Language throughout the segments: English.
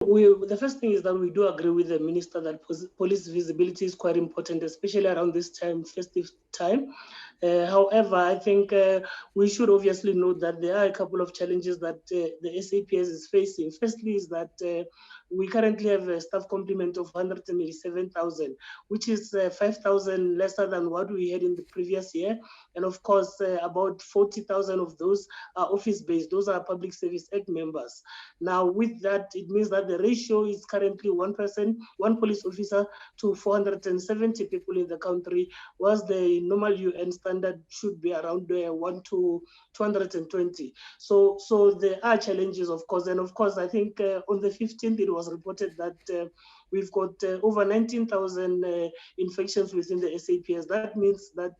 The first thing is that we do agree with the minister that police visibility is quite important, especially around this time, festive time. However, I think we should obviously note that there are a couple of challenges that the SAPS is facing. Firstly is that we currently have a staff complement of 187,000, which is 5,000 lesser than what we had in the previous year. And of course, about 40,000 of those are office-based. Those are Public Service Act members. Now, with that, it means that the ratio is currently one police officer to 470 people in the country, whilst the normal UN standard should be around 1 to 220. So there are challenges, of course. And of course, I think on the 15th, it was reported that we've got over 19,000 infections within the SAPS. That means that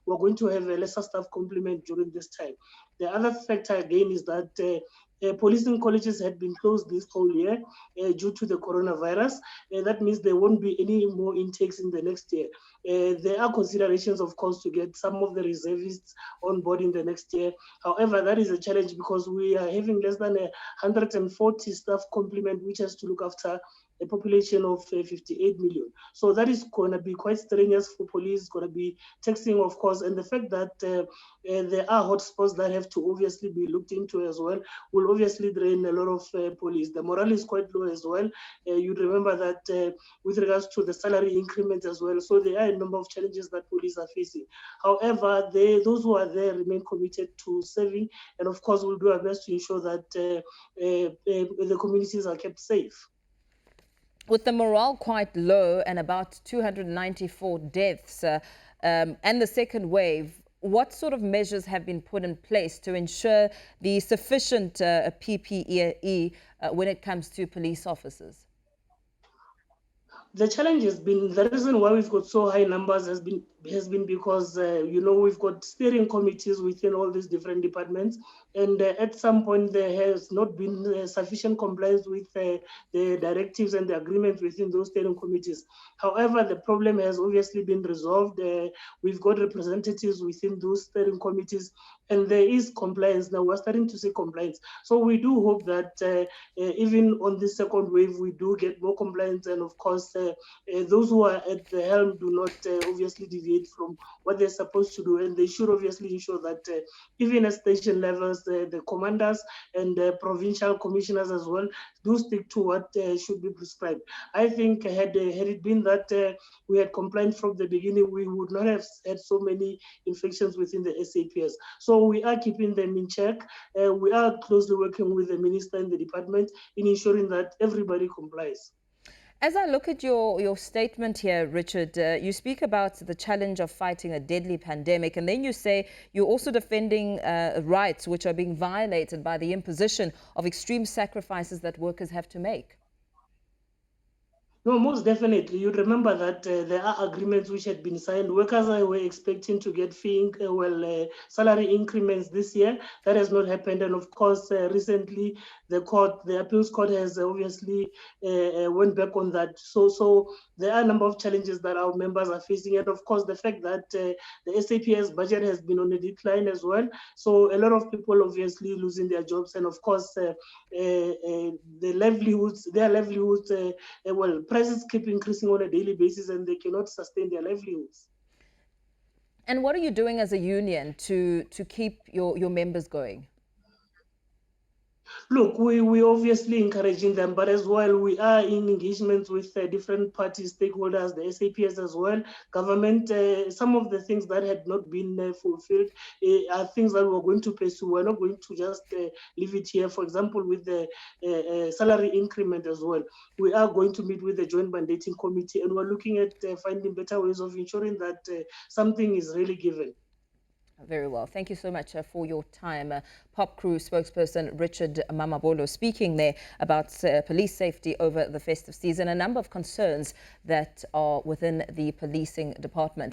we're going to have a lesser staff complement during this time. The other factor again is that policing colleges had been closed this whole year due to the coronavirus. That means there won't be any more intakes in the next year. There are considerations, of course, to get some of the reservists on board in the next year. However, that is a challenge because we are having less than 140 staff complement, which has to look after a population of 58 million. So that is going to be quite strenuous for police. It's going to be taxing, of course, and the fact that there are hotspots that have to obviously be looked into as well will obviously drain a lot of police. The morale is quite low as well. You remember that with regards to the salary increments as well. So there are a number of challenges that police are facing. However, those who are there remain committed to serving, and of course, we'll do our best to ensure that the communities are kept safe. With the morale quite low and about 294 deaths and the second wave, what sort of measures have been put in place to ensure the sufficient PPE when it comes to police officers? The challenge has been, the reason why we've got so high numbers has been because, we've got steering committees within all these different departments. And at some point, there has not been sufficient compliance with the directives and the agreements within those steering committees. However, the problem has obviously been resolved. We've got representatives within those steering committees, and there is compliance. Now we're starting to see compliance. So we do hope that even on this second wave, we do get more compliance. And of course, those who are at the helm do not obviously deviate from what they're supposed to do. And they should obviously ensure that even at station levels, the commanders and the provincial commissioners as well do stick to what should be prescribed. I think had it been that we had complied from the beginning, we would not have had so many infections within the SAPS. So we are keeping them in check. We are closely working with the minister and the department in ensuring that everybody complies. As I look at your statement here, Richard, you speak about the challenge of fighting a deadly pandemic, and then you say you're also defending rights which are being violated by the imposition of extreme sacrifices that workers have to make. No, most definitely. You remember that there are agreements which had been signed. Workers were expecting to get salary increments this year. That has not happened. And of course, recently, the appeals court has obviously went back on that. So there are a number of challenges that our members are facing. And of course, the fact that the SAPS budget has been on a decline as well. So a lot of people obviously losing their jobs. And of course, their livelihoods, prices keep increasing on a daily basis and they cannot sustain their livelihoods. And what are you doing as a union to keep your members going? Look, we obviously encouraging them, but as well, we are in engagements with different parties, stakeholders, the SAPS as well, government. Some of the things that had not been fulfilled are things that we're going to pursue. We're not going to just leave it here. For example, with the salary increment as well, we are going to meet with the Joint Mandating Committee, and we're looking at finding better ways of ensuring that something is really given. Very well. Thank you so much for your time. POPCRU spokesperson Richard Mamabolo speaking there about police safety over the festive season, a number of concerns that are within the policing department.